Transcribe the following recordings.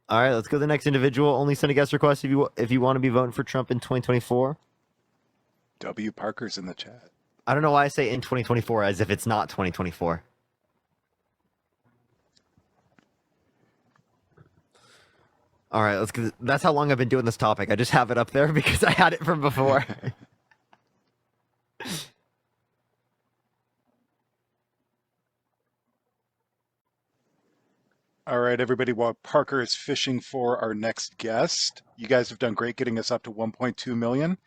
All right, let's go to the next individual. Only send a guest request if you want to be voting for Trump in 2024. W. Parker's in the chat. I don't know why I say in 2024 as if it's not 2024. All right, let's get. That's how long I've been doing this topic. I just have it up there because I had it from before. All right, everybody, while Parker is fishing for our next guest, you guys have done great getting us up to 1.2 million.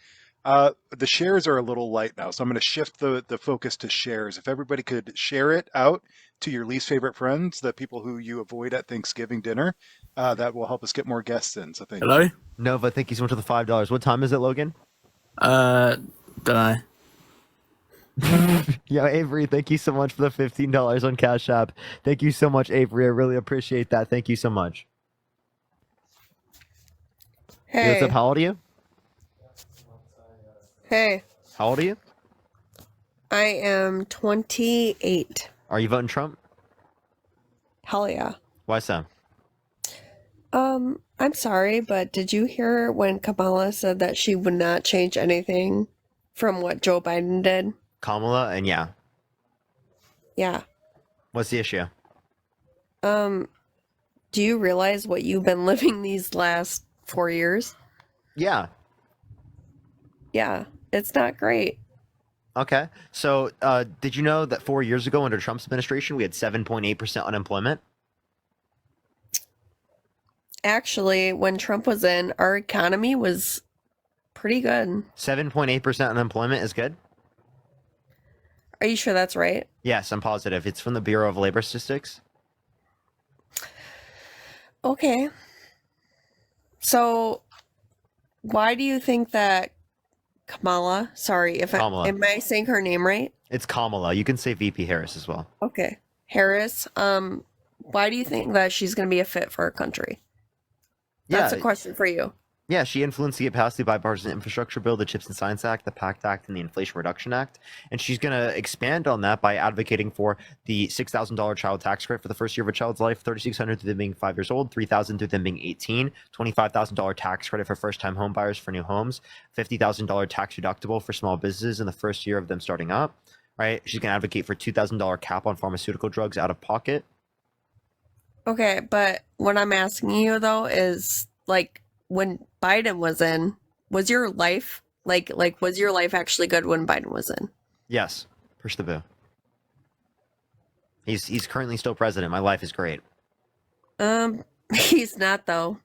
The shares are a little light now, so I'm going to shift the focus to shares. If everybody could share it out to your least favorite friends, the people who you avoid at Thanksgiving dinner, that will help us get more guests in. So thank you. Hello? Nova, thank you so much for the $5. What time is it, Logan? Don't know. Yeah, Avery, thank you so much for the $15 on Cash App. Thank you so much, Avery. I really appreciate that. Thank you so much. Hey, what's up? Hey, How old are you? hey, How old are you? I am 28. Are you voting Trump? Hell yeah. Why so? I'm sorry, but did you hear when Kamala said that she would not change anything from what Joe Biden did? Kamala, and yeah. Yeah. What's the issue? Do you realize what you've been living these last 4 years? Yeah. Yeah, it's not great. Okay. So, did you know that 4 years ago, under Trump's administration, we had 7.8% unemployment? Actually, when Trump was in, our economy was pretty good. 7.8% unemployment is good? Are you sure that's right? Yes, I'm positive. It's from the Bureau of Labor Statistics. Okay. So, why do you think that Kamala, sorry, if I Kamala. am I saying her name right? It's Kamala. You can say VP Harris as well. Okay. Harris, why do you think that she's going to be a fit for our country? That's a question for you. Yeah, she influenced to get passed the bipartisan infrastructure bill, the CHIPS and Science Act, the PACT Act, and the Inflation Reduction Act. And she's going to expand on that by advocating for the $6,000 child tax credit for the first year of a child's life, $3,600 through them being 5 years old, $3,000 through them being 18, $25,000 tax credit for first-time home buyers for new homes, $50,000 tax deductible for small businesses in the first year of them starting up. Right? She's going to advocate for $2,000 cap on pharmaceutical drugs out of pocket. Okay, but what I'm asking you though is like when Biden was in, was your life was your life actually good when Biden was in? Yes, push the boo. He's currently still president. My life is great. He's not though.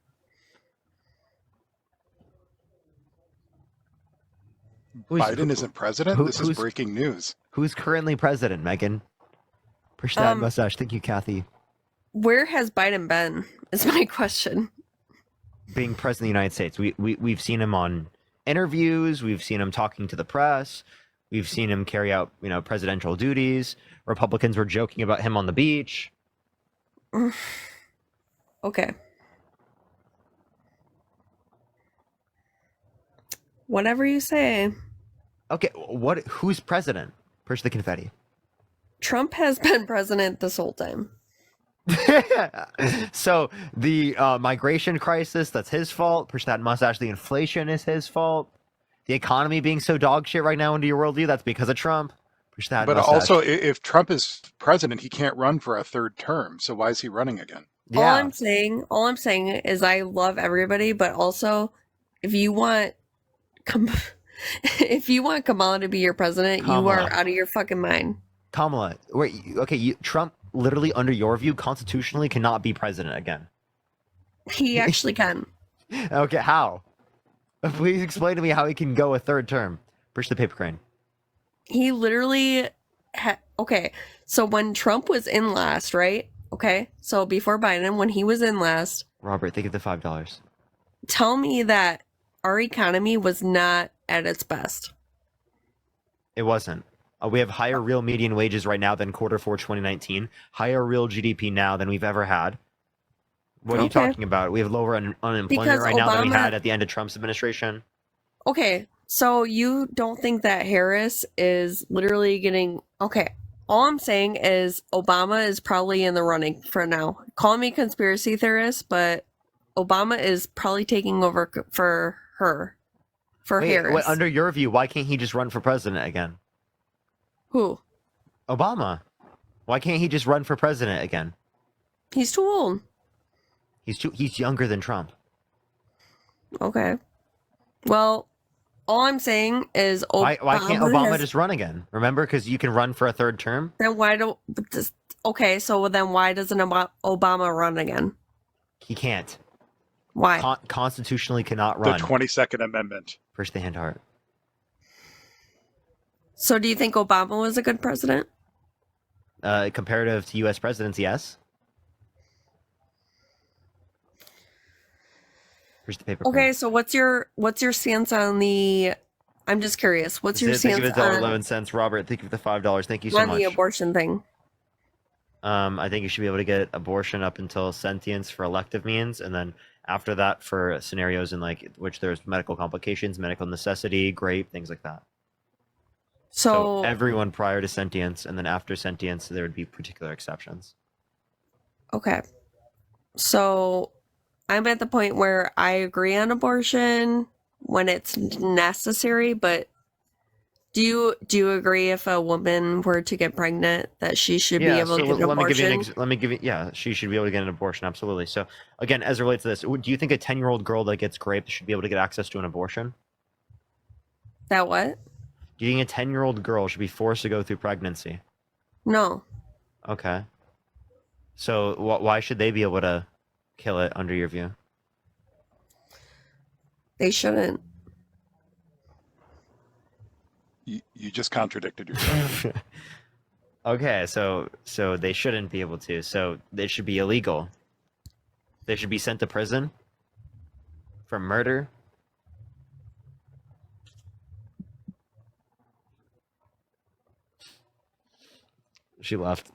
Biden isn't president? This is breaking news. Who's currently president, Megan? Push that mustache. Thank you, Kathy. Where has Biden been? Is my question. Being president of the United States. We've seen him on interviews. We've seen him talking to the press. We've seen him carry out, presidential duties. Republicans were joking about him on the beach. Okay. Whatever you say. Okay, who's president? Push the confetti. Trump has been president this whole time. So the migration crisis, that's his fault. Push that mustache. The inflation is his fault. The economy being so dog shit right now into your worldview, that's because of Trump. Push that But mustache. also, if Trump is president, he can't run for a third term. So why is he running again? Yeah. All I'm saying is I love everybody, but also if you want Kamala to be your president, you are out of your fucking mind. Kamala, wait, okay, Trump literally, under your view, constitutionally cannot be president again. He actually can. Okay, how? Please explain to me how he can go a third term. Push the paper crane. He literally okay, so when Trump was in last, right? Okay, so before Biden, when he was in last, Robert, think of the $5. Tell me that our economy was not at its best. It wasn't. We have higher real median wages right now than Q4 2019. Higher real GDP now than we've ever had. What are you talking about? We have lower unemployment Because right now than we had at the end of Trump's administration. Okay, so you don't think that Harris is literally getting... Okay, all I'm saying is Obama is probably in the running for now. Call me conspiracy theorist, but Obama is probably taking over for her, for Harris. Under your view, why can't he just run for president again? Who? Obama. Why can't he just run for president again? He's too old. He's younger than Trump. Okay. Well, all I'm saying is Why can't Obama just run again? Remember, because you can run for a third term. Then why don't? Okay, so then why doesn't Obama run again? He can't. Why? Constitutionally cannot run. The 22nd Amendment. Push the hand heart. So do you think Obama was a good president? Comparative to U.S. presidents, yes. Here's the paper. Okay, so what's your stance on the? I'm just curious. What's your Thank stance you for on $11, Robert. Thank you for the $5. Thank you so much. the abortion thing? I think you should be able to get abortion up until sentience for elective means, and then after that for scenarios in like which there's medical complications, medical necessity, grape, things like that. So everyone prior to sentience, and then after sentience, there would be particular exceptions. Okay. So I'm at the point where I agree on abortion when it's necessary, but do you agree if a woman were to get pregnant that she should be able to get an abortion? Let me give you yeah, she should be able to get an abortion, absolutely. So again, as it relates to this, do you think a 10-year-old girl that gets raped should be able to get access to an abortion? That what? Do you think a 10-year-old girl should be forced to go through pregnancy? No. Okay. So why should they be able to kill it under your view? They shouldn't. You just contradicted yourself. Okay, so they shouldn't be able to. So they should be illegal. They should be sent to prison for murder. She left.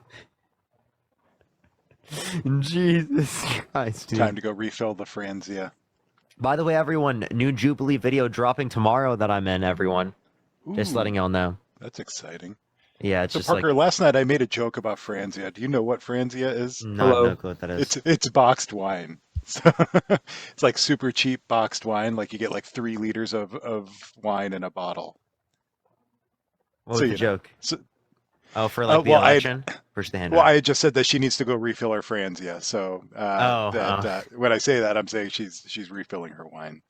Jesus Christ, dude. Time to go refill the Franzia. By the way, everyone, new Jubilee video dropping tomorrow that I'm in, everyone. Just Ooh, letting y'all know. That's exciting. Yeah, it's So just Parker, like last night I made a joke about Franzia. Do you know what Franzia is? no clue what that is. It's boxed wine. So it's like super cheap boxed wine. Like you get like 3 liters of wine in a bottle. What was the joke? So, For like the well, election? Push the hand well, up. I had just said that she needs to go refill her Franzia. So when I say that, I'm saying she's refilling her wine.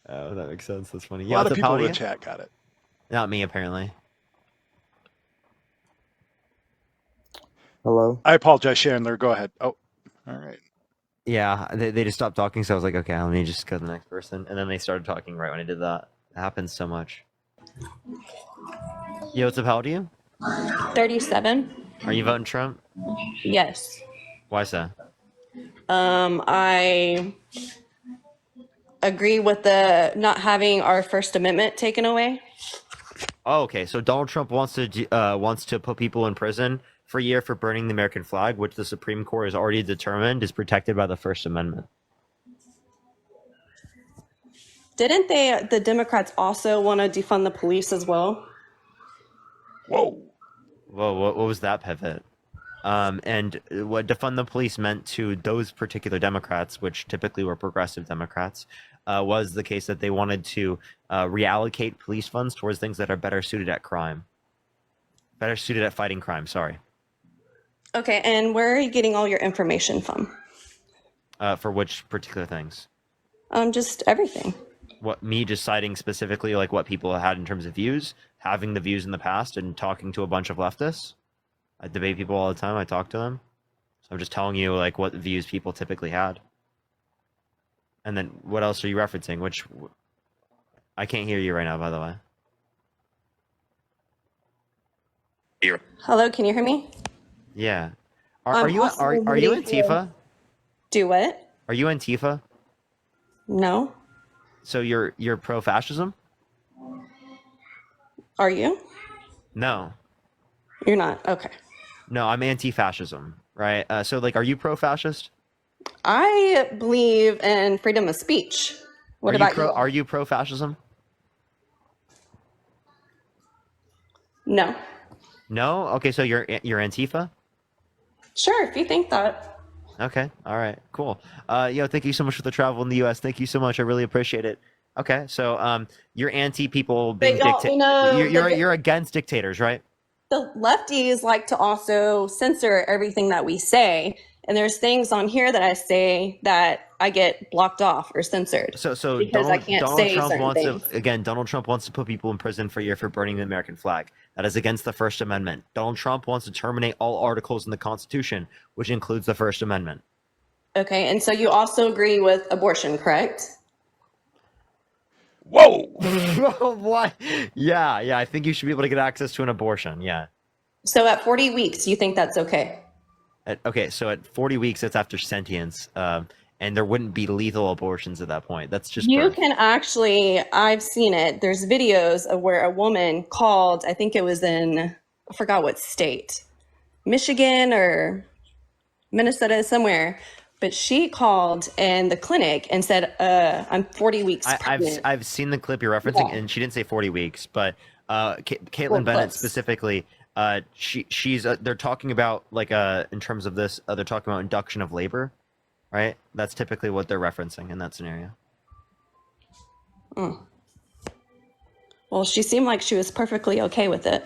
Oh, that makes sense. That's funny. A Yeah, lot of what's up, people in Pauli? the chat got it. Not me, apparently. Hello. I apologize, Chandler. Go ahead. Oh, all right. Yeah, they just stopped talking, so I was like, okay, let me just go to the next person. And then they started talking right when I did that. It happens so much. Yo, what's up? How old are you? 37. Are you voting Trump? Yes. Why so? I agree with the not having our First Amendment taken away. Oh, okay. So Donald Trump wants to put people in prison for a year for burning the American flag, which the Supreme Court has already determined is protected by the First Amendment. Didn't the Democrats also want to defund the police as well? Whoa. Whoa, what was that pivot? And what defund the police meant to those particular Democrats, which typically were progressive Democrats, was the case that they wanted to reallocate police funds towards things that are better suited at crime. Better suited at fighting crime, sorry. Okay, and where are you getting all your information from? For which particular things? Just everything. What, me just citing specifically like what people had in terms of views, having the views in the past, and talking to a bunch of leftists? I debate people all the time. I talk to them. So I'm just telling you like what views people typically had. And then what else are you referencing? Which I can't hear you right now, by the way. Hello, can you hear me? Yeah. Are you Antifa? Do what? Are you Antifa? No. So you're pro-fascism? Are you? No. You're not. Okay. No, I'm anti-fascism, right? So like, are you pro-fascist? I believe in freedom of speech. What about you? Are you pro-fascism? No. No? Okay, so you're Antifa? Sure, if you think that. Okay. All right. Cool. Yo, thank you so much for the travel in the U.S. Thank you so much. I really appreciate it. Okay. So, you're anti people being But y'all, dictated. You're against dictators, right? the lefties like to also censor everything that we say. And there's things on here that I say that I get blocked off or censored So because I can't Donald say Trump certain wants to things. again. Donald Trump wants to put people in prison for a year for burning the American flag. That is against the First Amendment. Donald Trump wants to terminate all articles in the Constitution, which includes the First Amendment. Okay, and so you also agree with abortion, correct? Whoa! What? Yeah, yeah. I think you should be able to get access to an abortion. Yeah. So at 40 weeks, you think that's okay? Okay, so at 40 weeks, that's after sentience, and there wouldn't be lethal abortions at that point. That's just You birth. can actually, I've seen it. There's videos of where a woman called, I think it was in, I forgot what state, Michigan or Minnesota, somewhere. But she called in the clinic and said, I'm 40 weeks pregnant. I've seen the clip you're referencing, Yeah. and she didn't say 40 weeks, but Well, Caitlin Bennett close. specifically, she's they're talking about like in terms of this, they're talking about induction of labor, right? That's typically what they're referencing in that scenario. Well, she seemed like she was perfectly okay with it.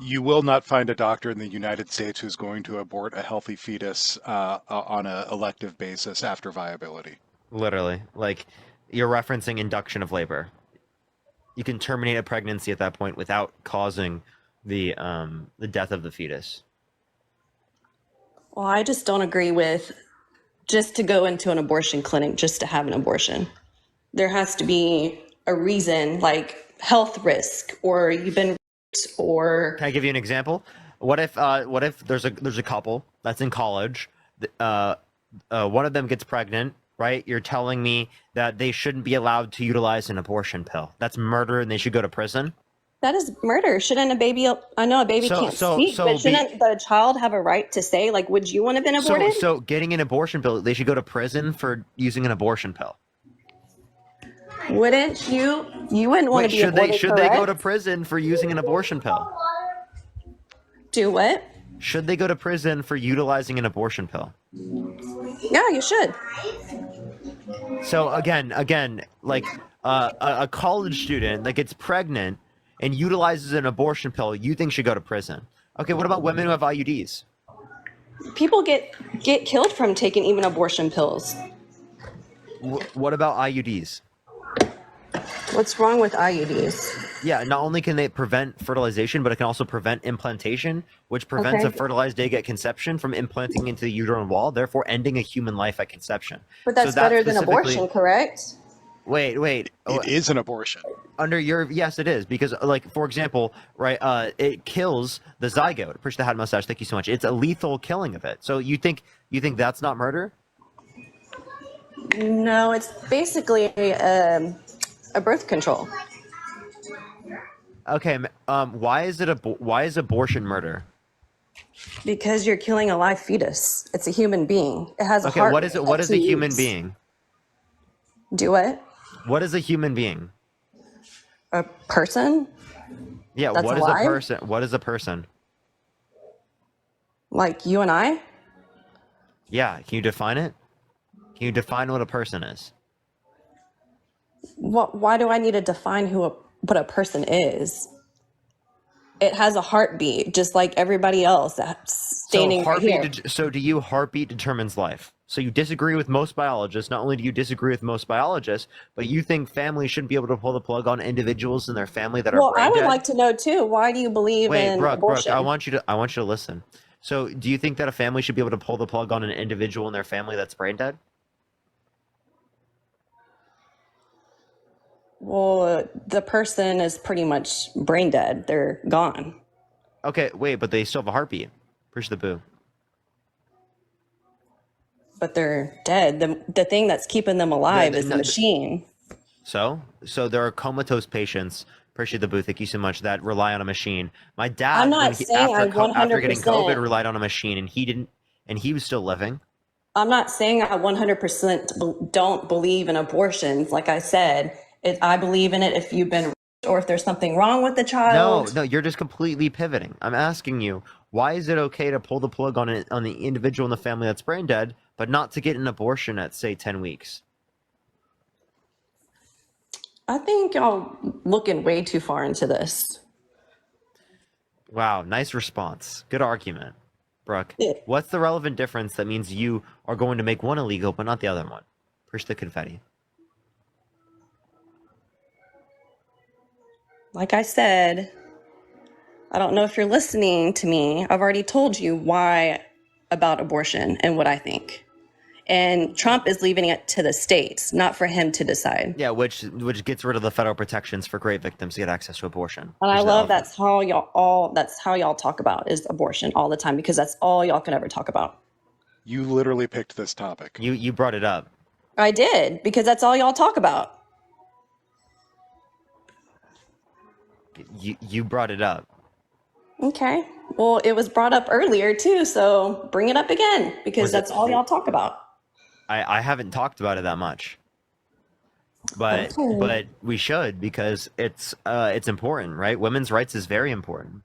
You will not find a doctor in the United States who's going to abort a healthy fetus on an elective basis after viability. Literally, like you're referencing induction of labor. You can terminate a pregnancy at that point without causing the death of the fetus. Well, I just don't agree with just to go into an abortion clinic just to have an abortion. There has to be a reason, like health risk, or you've been raped, or Can I give you an example? What if there's a couple that's in college, one of them gets pregnant, right? You're telling me that they shouldn't be allowed to utilize an abortion pill. That's murder, and they should go to prison. that is murder. Shouldn't a baby, I know a baby So can't so speak, so but be shouldn't the child have a right to say, like, would you want to have been so aborted? so getting an abortion pill, they should go to prison for using an abortion pill. Wouldn't you? You wouldn't want to Wait, be aborted, should they go to correct? prison for using an abortion pill? Do what? Should they go to prison for utilizing an abortion pill? Yeah, you should. So again, like a college student that gets pregnant and utilizes an abortion pill, you think should go to prison. Okay, what about women who have IUDs? People get killed from taking even abortion pills. What about IUDs? What's wrong with IUDs? Yeah, not only can they prevent fertilization, but it can also prevent implantation, which prevents a Okay. fertilized egg at conception from implanting into the uterine wall, therefore ending a human life at conception. But So that's that better than specifically- abortion, correct? Wait. It is an abortion. Under your yes, it is because like for example, right? It kills the zygote. Appreciate the hat mustache. Thank you so much. It's a lethal killing of it. So you think that's not murder? No, it's basically a birth control. Okay. Why is abortion murder? Because you're killing a live fetus. It's a human being. It has a Okay. heart. What is it? What is a human being? Do what? What is a human being? A person? Yeah. That's What is alive? a person? What is a person? Like you and I? Yeah. Can you define it? Can you define what a person is? Why do I need to define what a person is? It has a heartbeat, just like everybody else that's standing right here. So do you heartbeat determines life? So you disagree with most biologists. Not only do you disagree with most biologists, but you think families shouldn't be able to pull the plug on individuals in their family that are Well, brain I would dead? like to know too. Why do you believe Wait, in Brooke, abortion? I want you to listen. So do you think that a family should be able to pull the plug on an individual in their family that's brain dead? Well, the person is pretty much brain dead. They're gone. Okay, wait, but they still have a heartbeat. Push the boo. But they're dead. The thing that's keeping them alive is the machine. So there are comatose patients. Appreciate the boo. Thank you so much. That rely on a machine. My dad, I'm not saying I after getting 100%. COVID, relied on a machine, and he didn't, and he was still living. I'm not saying I 100% don't believe in abortions. Like I said, I believe in it if you've been or if there's something wrong with the No, child. no, you're just completely pivoting. I'm asking you, why is it okay to pull the plug on it on the individual in the family that's brain dead, but not to get an abortion at say 10 weeks? I think y'all looking way too far into this. Wow, nice response. Good argument, Brooke. Yeah. What's the relevant difference that means you are going to make one illegal but not the other one? Push the confetti. Like I said, I don't know if you're listening to me. I've already told you why about abortion and what I think. And Trump is leaving it to the states, not for him to decide. Yeah, which gets rid of the federal protections for great victims to get access to abortion. And I Push the love elephant. that's how y'all talk about is abortion all the time, because that's all y'all can ever talk about. You literally picked this topic. You brought it up. I did, because that's all y'all talk about. You brought it up. Okay. Well, it was brought up earlier too, so bring it up again, because Was it- that's all y'all talk about. I haven't talked about it that much, but Okay. but we should, because it's important, right? Women's rights is very important,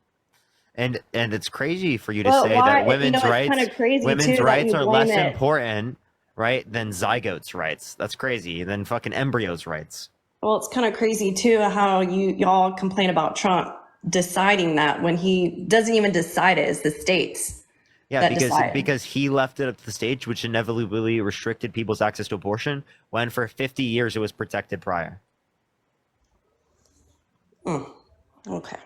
and it's crazy for you to Well, say why- that women's it's rights kinda crazy, women's too, that rights you are blame less it. important, right, than zygotes' rights. That's crazy. Than fucking embryos' rights. Well, it's kind of crazy too how y'all complain about Trump deciding that when he doesn't even decide it. It's the states Yeah, that decide. because he left it up to the stage, which inevitably restricted people's access to abortion, when for 50 years it was protected prior. Okay.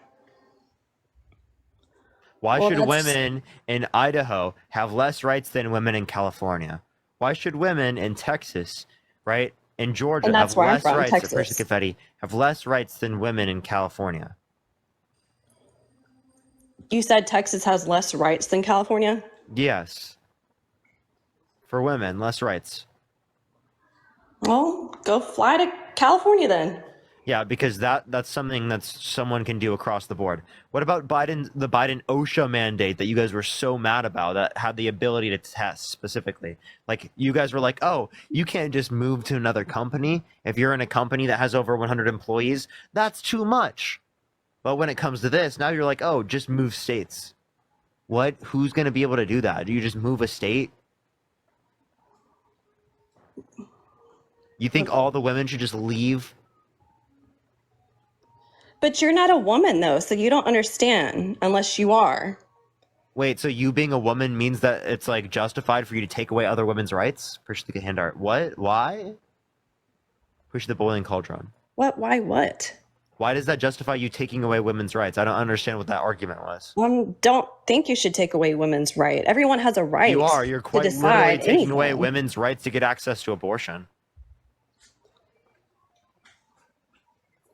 Why Well, should that's- women in Idaho have less rights than women in California? Why should women in Texas, right, in Georgia And that's have where I'm less from, rights? Texas. Push the confetti, have less rights than women in California? You said Texas has less rights than California? Yes. For women, less rights. Well, go fly to California then. Yeah, because that's something that's someone can do across the board. What about the Biden OSHA mandate that you guys were so mad about, that had the ability to test specifically? Like, you guys were like, oh, you can't just move to another company if you're in a company that has over 100 employees. That's too much. But when it comes to this, now you're like, oh, just move states. What? Who's going to be able to do that? Do you just move a state? You think all the women should just leave? But you're not a woman though, so you don't understand unless you are. Wait, so you being a woman means that it's like justified for you to take away other women's rights? Push the hand art. What? Why? Push the boiling cauldron. What? Why? What? Why does that justify you taking away women's rights? I don't understand what that argument was. Don't think you should take away women's right. Everyone has a right. You are. You're quite to literally decide taking away anything. women's rights to get access to abortion.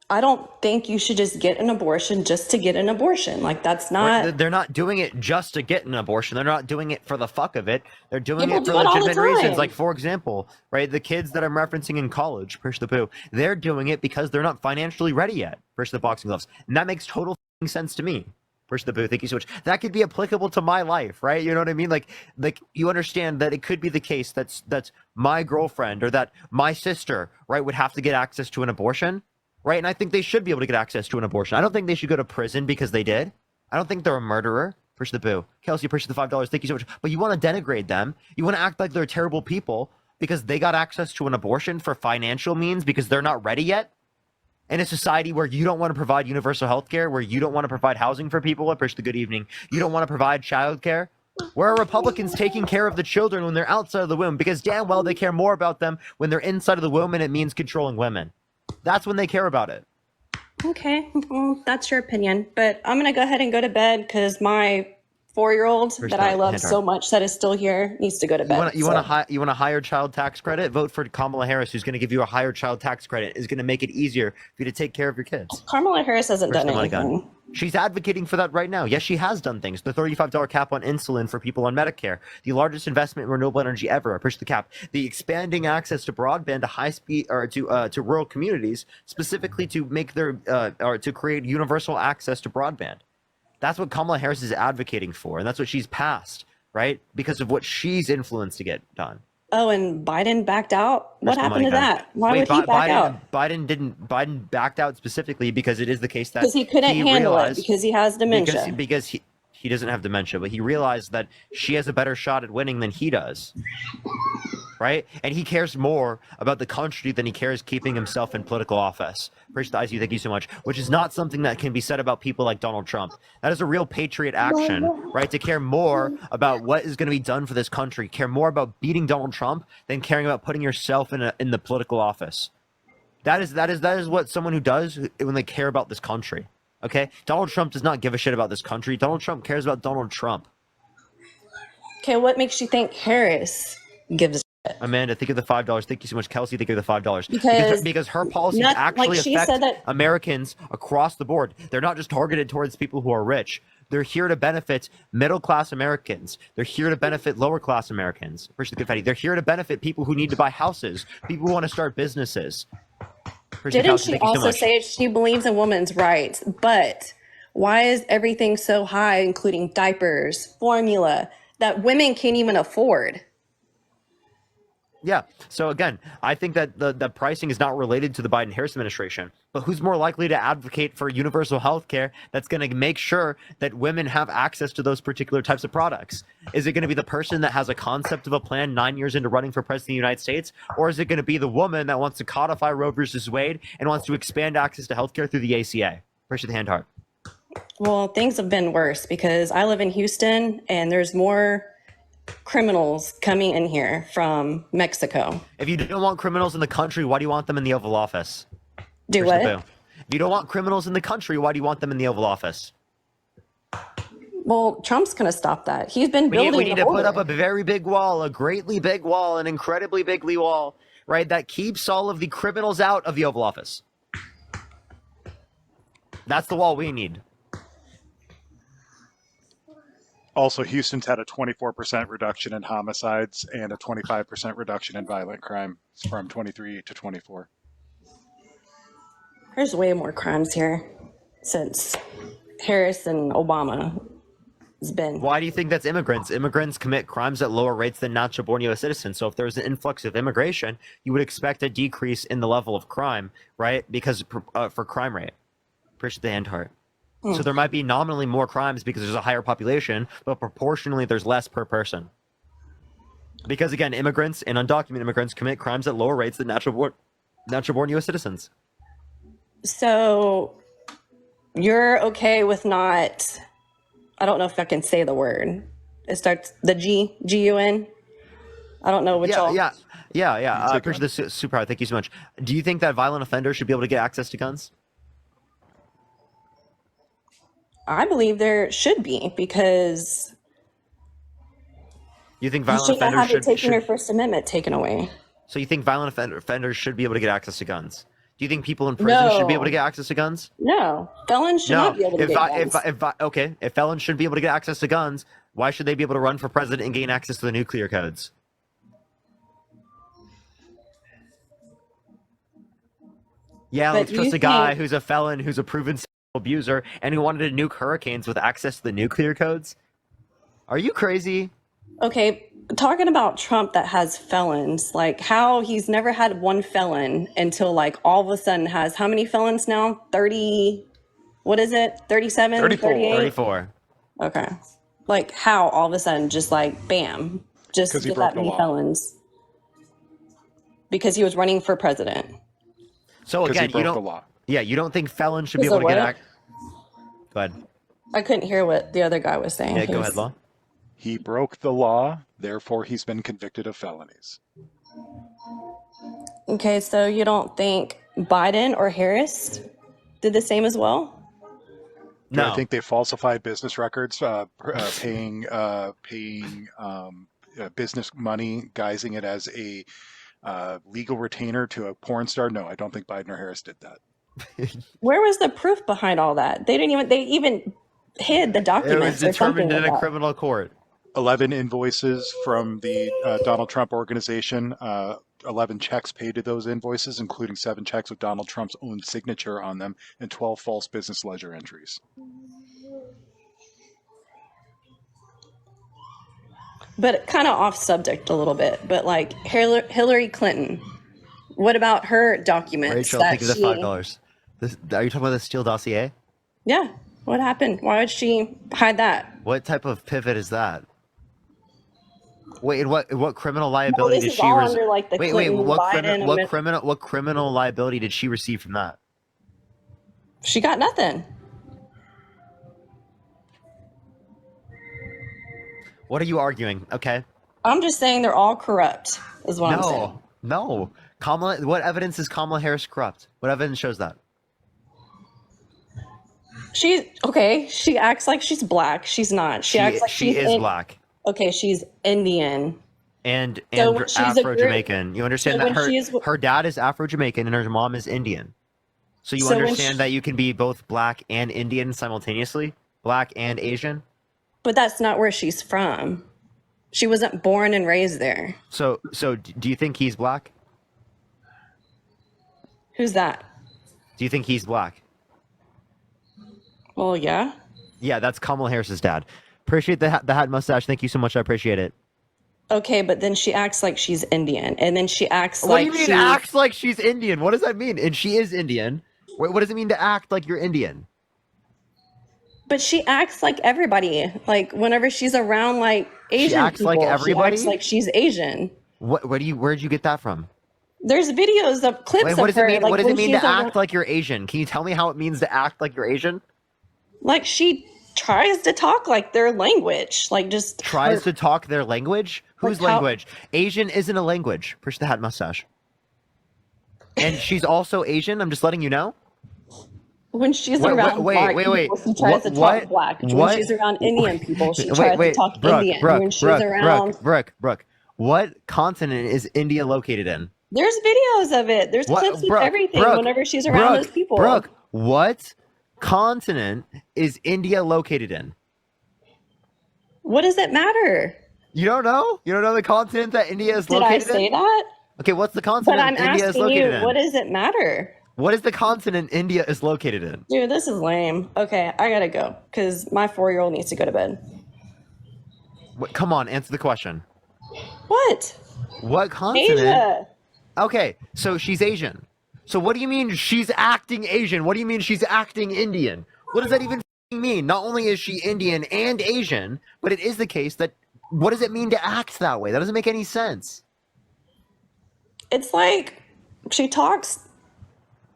I don't think you should just get an abortion just to get an abortion. Like that's Right, not. they're not doing it just to get an abortion. They're not doing it for the fuck of it. They're doing People it for do it all the legitimate reasons. time. Like, for example, right, the kids that I'm referencing in college, push the poo, they're doing it because they're not financially ready yet. Push the boxing gloves. And that makes total f***ing sense to me. Push the poo. Thank you so much. That could be applicable to my life, right? You know what I mean? Like you understand that it could be the case that's my girlfriend or that my sister, right, would have to get access to an abortion. Right, and I think they should be able to get access to an abortion. I don't think they should go to prison because they did. I don't think they're a murderer. Push the boo. Kelsey, push the $5. Thank you so much. But you want to denigrate them. You want to act like they're terrible people because they got access to an abortion for financial means because they're not ready yet. In a society where you don't want to provide universal health care, where you don't want to provide housing for people, push the good evening. You don't want to provide child care. Where are Republicans taking care of the children when they're outside of the womb? Because damn well they care more about them when they're inside of the womb and it means controlling women. That's when they care about it. Okay, well, that's your opinion. But I'm gonna go ahead and go to bed because my 4-year-old Where's that I that love hand so art? much that is still here needs to go to bed. You want a higher child tax credit? Vote for Kamala Harris, who's going to give you a higher child tax credit. Is going to make it easier for you to take care of your kids. Kamala Harris hasn't Where's done the money gun? anything. She's advocating for that right now. Yes, she has done things. The $35 cap on insulin for people on Medicare, the largest investment in renewable energy ever. I push the cap. The expanding access to broadband to high speed or to rural communities, specifically to make their or to create universal access to broadband. That's what Kamala Harris is advocating for, and that's what she's passed, right? Because of what she's influenced to get done. Oh, and Biden backed out? What Where's the happened money to going? that? Why Wait, would he back out? Biden backed out specifically because it is the case that Because he couldn't he handle it realized because he has dementia. because he doesn't have dementia, but he realized that she has a better shot at winning than he does. Right? And he cares more about the country than he cares keeping himself in political office. Appreciate the ICU, thank you so much. Which is not something that can be said about people like Donald Trump. That is a real patriot action, right? To care more about what is going to be done for this country, care more about beating Donald Trump than caring about putting yourself in the political office. That is what someone who does when they care about this country. Okay? Donald Trump does not give a shit about this country. Donald Trump cares about Donald Trump. Okay, what makes you think Harris gives a shit? Amanda, think of the $5. Thank you so much, Kelsey. Think of the $5 Because her policies not- actually like she affect said that- Americans across the board. They're not just targeted towards people who are rich. They're here to benefit middle class Americans. They're here to benefit lower class Americans. Appreciate the confetti. They're here to benefit people who need to buy houses, people who want to start businesses. Appreciate the Didn't Kelsey. she Thank you so also much. say she believes in women's rights? But why is everything so high, including diapers, formula, that women can't even afford? Yeah. So again, I think that the pricing is not related to the Biden-Harris administration, but who's more likely to advocate for universal health care that's going to make sure that women have access to those particular types of products? Is it going to be the person that has a concept of a plan 9 years into running for president of the United States? Or is it going to be the woman that wants to codify Roe versus Wade and wants to expand access to health care through the ACA? Appreciate the hand heart. Well, things have been worse because I live in Houston and there's more criminals coming in here from Mexico. If you don't want criminals in the country, why do you want them in the Oval Office? Do Appreciate the what? boo. If you don't want criminals in the country, why do you want them in the Oval Office? Well, Trump's going to stop that. He's been We building need the to put up border. a very big wall, a greatly big wall, an incredibly bigly wall, right, that keeps all of the criminals out of the Oval Office. That's the wall we need. Also, Houston's had a 24% reduction in homicides and a 25% reduction in violent crime from 23 to 24. There's way more crimes here since Harris and Obama has been. Why do you think that's immigrants? Immigrants commit crimes at lower rates than natural-born U.S. citizens. So if there's an influx of immigration, you would expect a decrease in the level of crime, right? Because for crime rate. Appreciate the hand heart. So there might be nominally more crimes because there's a higher population, but proportionally there's less per person. Because again, immigrants and undocumented immigrants commit crimes at lower rates than natural-born U.S. citizens. So you're okay with not, I don't know if I can say the word. It starts the G-U-N. I don't know which all. Yeah. Take Appreciate the super hard. Thank you so much. Do you think that violent offenders should be able to get access to guns? I believe there should be because You think you violent shouldn't offenders have it taken your should First Amendment taken away. So you think violent offenders should be able to get access to guns? Do you think people in prison should be able to get access to guns? No, felons should not be able to get guns. If felons should be able to get access to guns, why should they be able to run for president and gain access to the nuclear codes? Yeah, But let's do trust you a guy think- who's a felon, who's a proven sexual abuser, and who wanted to nuke hurricanes with access to the nuclear codes? Are you crazy? Okay, talking about Trump that has felons, like how he's never had one felon until like all of a sudden has how many felons now? 30, what is it? 37, 34. 38? 34. Okay. Like how all of a sudden just like bam, just 'Cause he get broke that the many law. felons? Because he was running for president. So Because he again, you broke the don't. law. Yeah, you don't think felons should be Because able to of get what? access. Go ahead. I couldn't hear what the other guy was saying. Yeah, He go was- ahead, Law. He broke the law, therefore he's been convicted of felonies. Okay, so you don't think Biden or Harris did the same as well? Do No. I think they falsified business records, paying business money, guising it as a legal retainer to a porn star? No, I don't think Biden or Harris did that. Where was the proof behind all that? They even hid the It was documents or something determined in like a that. criminal court. 11 invoices from the Donald Trump organization, 11 checks paid to those invoices, including 7 checks with Donald Trump's own signature on them, and 12 false business ledger entries. but kind of off subject a little bit. But like Hillary Clinton, what about her documents? Rachel, that think of the $5. Are you talking about the Steele dossier? Yeah. What happened? Why would she hide that? What type of pivot is that? Wait, what criminal liability this did is she all receive? under, like, the Wait, Clinton, what criminal liability did she receive from that? She got nothing. What are you arguing? Okay. I'm just saying they're all corrupt, is what I'm saying. No. Kamala, what evidence is Kamala Harris corrupt? What evidence shows that? She acts like she's black. She's not. She acts like she is black. Okay, she's Indian. And So when she's a Afro-Jamaican. You understand so that her dad is Afro-Jamaican and her mom is Indian. So you So when understand that you can be both black and Indian simultaneously? Black and Asian? But that's not where she's from. She wasn't born and raised there. So do you think he's black? Who's that? Do you think he's black? Well, yeah. Yeah, that's Kamala Harris's dad. Appreciate the hat mustache. Thank you so much. I appreciate it. Okay, but then she acts like she's Indian, and then she acts What like do you mean acts like she's Indian? What does that mean? And she is Indian. What does it mean to act like you're Indian? But she acts like everybody. Like whenever she's around like Asian acts people, like everybody? she acts like she's Asian. Where'd you get that from? There's videos of clips Wait, of what does her. it mean? Like, What does when it mean she's to around- act like you're Asian? Can you tell me how it means to act like you're Asian? Like she tries to talk like their language. Like just Tries to talk their language? Whose Like how- language? Asian isn't a language. Push the hat mustache. And she's also Asian. I'm just letting you know. when she's Wait, around wait, black wait, people, she tries to talk black. what- When she's around Indian people, she tries to talk Indian. When she's around, Brooke, what continent is India located in? there's videos of it. There's clips of everything. Whenever she's around those people, Brooke, what continent is India located in? what does it matter? You don't know? You don't know the continent that India is Did I located in? say that? Okay, what's the But continent I'm India is asking located you, in? what does it matter? What is the continent India is located in? Dude, this is lame. Okay, I gotta go because my 4-year-old needs to go to bed. Come on, answer the question. What? What continent? Asia. Okay, so she's Asian. So what do you mean she's acting Asian? What do you mean she's acting Indian? What does that even mean? Not only is she Indian and Asian, but it is the case that what does it mean to act that way? That doesn't make any sense. It's like she talks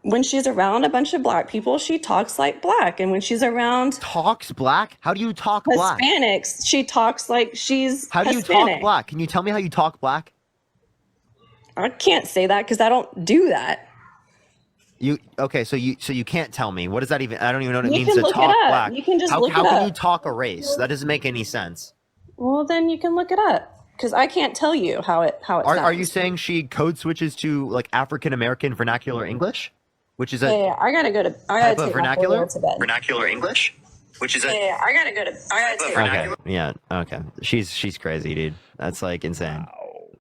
when she's around a bunch of black people, she talks like black. And when she's around Talks black? How do you talk black? Hispanics, she talks like she's How do you Hispanic. talk black? Can you tell me how you talk black? I can't say that because I don't do that. So you can't tell me. What does that even? I don't even know what it You means can to look it talk up. black. You can just how look it how can up. you talk a race? That doesn't make any sense. Well, then you can look it up because I can't tell you how it sounds. Are you saying she code switches to like African American vernacular English, which is a Hey, I gotta go to. I type gotta of take my vernacular? 4-year-old to bed. Vernacular English, which is a Hey, I gotta go to. I gotta take. okay. Yeah. Okay. She's crazy, dude. That's like insane.